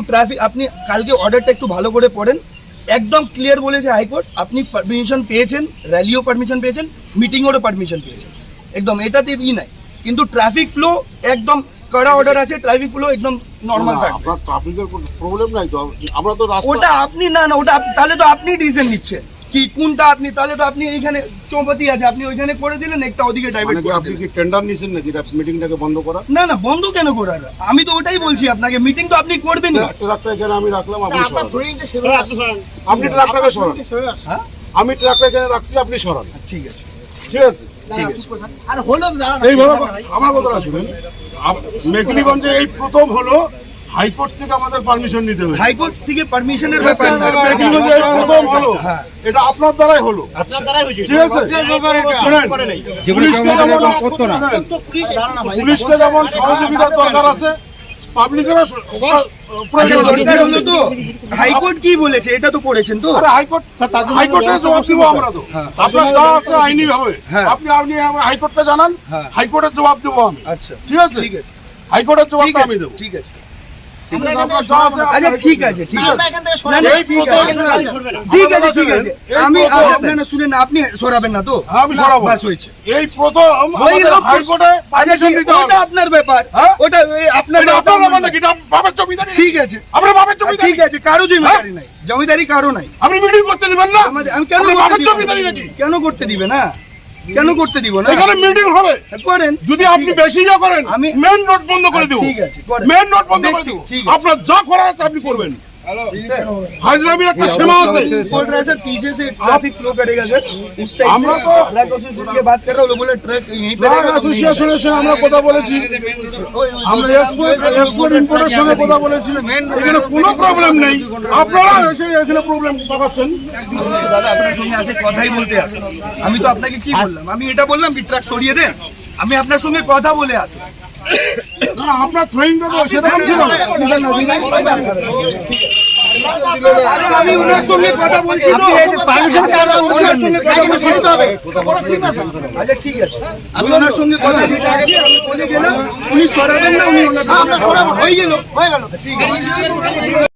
Traffic আপনি কালকে অর্ডারটা একটু ভালো করে পড়েন, একদম ক্লিয়ার বলেছে হাইকোর্ট আপনি পারমিশন পেয়েছেন, র্যালিও পারমিশন পেয়েছেন, মিটিংয়েরও পারমিশন পেয়েছেন, একদম এটাতে নাই। কিন্তু ট্রাফিক ফ্লো একদম কড়া অর্ডার আছে, ট্রাফিক ফ্লো একদম নরমাল থাকবে। আপনার ট্রাফিকের কোনো প্রবলেম নাই তো? আমরা তো রাস্তা ওটা আপনি না ওটা তাহলে তো আপনি ডিসিশন নিচ্ছেন কি কোনটা আপনি, তাহলে তো আপনি এইখানে চৌপতি আছে আপনি ওইখানে করে দিলেন, একটা ওদিকে ডাইভার্ট করে আপনি কি টেন্ডার নিছেন নাকি মিটিংটাকে বন্ধ করা? না বন্ধ কেন করার, আমি তো ওটাই বলছি আপনাকে, মিটিং তো আপনি করবেন। ট্রাকটা এখানে আমি রাখলাম, আপনি সরান। আপনি ট্রাকটাকে সরান, আমি ট্রাকটা এখানে রাখছি, আপনি সরান। ঠিক আছে ঠিক আছে এইভাবে আমার কথা শুনেন। মেঘলিগঞ্জে এই প্রথম হলো হাইকোর্ট থেকে আমাদের পারমিশন নিতে হবে। হাইকোর্ট থেকে পারমিশনের ব্যাপার না, মেঘলিগঞ্জে এই প্রথম হলো, এটা আপনার দ্বারাই হলো, ঠিক আছে? শুনেন, পুলিশকে যেমন সহযোগিতার দরকার আছে, পাবলিকেরও হাইকোর্ট কি বলেছে এটা তো পড়েছেন তো? হাইকোর্টে জবাব দিব আমরা তো, আপনার যা আছে আইনি ভাবে আপনি হাইকোর্টকে জানান, হাইকোর্টের জবাব দেবো আমি। আচ্ছা ঠিক আছে, হাইকোর্টের জবাবটা আমি দেবো। ঠিক আছে আচ্ছা ঠিক আছে আমি আপনারা শুনেন, আপনি সরাবেন না তো? আমি সরাবো। হয়েছে এই প্রথম হাইকোর্টে পারমিশন নিতে হবে। ওটা আপনার ব্যাপার, ওটা আপনার ব্যাপার নাকি? এটা বাবার জমিদারি। ঠিক আছে আপনার বাবার জমিদারি। ঠিক আছে, কারো জমিদারি নাই, জমিদারি কারো নাই। আপনি মিটিং করতে দিবেন না? আমি কেন বাবার জমিদারি নাকি? কেন করতে দিবে না, কেন করতে দিব না? এখানে মিটিং হবে, করেন। যদি আপনি বেশি যা করেন আমি মেইন রোড বন্ধ করে দেব। ঠিক আছে করেন, মেইন রোড বন্ধ করে দেব। আপনার যা করার আছে আপনি করবেন। হাজরামির একটা সীমা আছে। बोल रहा है सर पीछे से ट्रैफिक फ्लो करेगा सर, उस साइड আমরা से তো ट्रक एसोसिएशन की बात कर रहा हूं, लोग बोले ट्रक यहीं पे ট্রাক অ্যাসোসিয়েশনের সঙ্গে আমরা কথা বলেছি, আমরা এক্সপোর্ট ইম্পোর্টের সঙ্গে কথা বলেছি, এখানে কোনো প্রবলেম নেই। আপনারা এসে এখানে প্রবলেম দেখাচ্ছেন। দাদা আপনার সঙ্গে আসে কথাই বলতে আসে, আমি তো আপনাকে কি বললাম, আমি এটা বললাম কি ট্রাক সরিয়ে দেন, আমি আপনার সঙ্গে কথা বলে আসলাম। না আপনার ট্রেনিংটা তো সেরকম ছিল না। আরে আমি ওনার সঙ্গে কথা বলছি তো, পারমিশন কেন ওনার সঙ্গে কথা বলতে হবে? আচ্ছা ঠিক আছে, আমি ওনার সঙ্গে কথা বলতে আসছি, আমি বলে গেলাম উনি সরাবেন না, উনি ওনার সঙ্গে আমরা সরাবো, হয়ে গেল ঠিক আছে।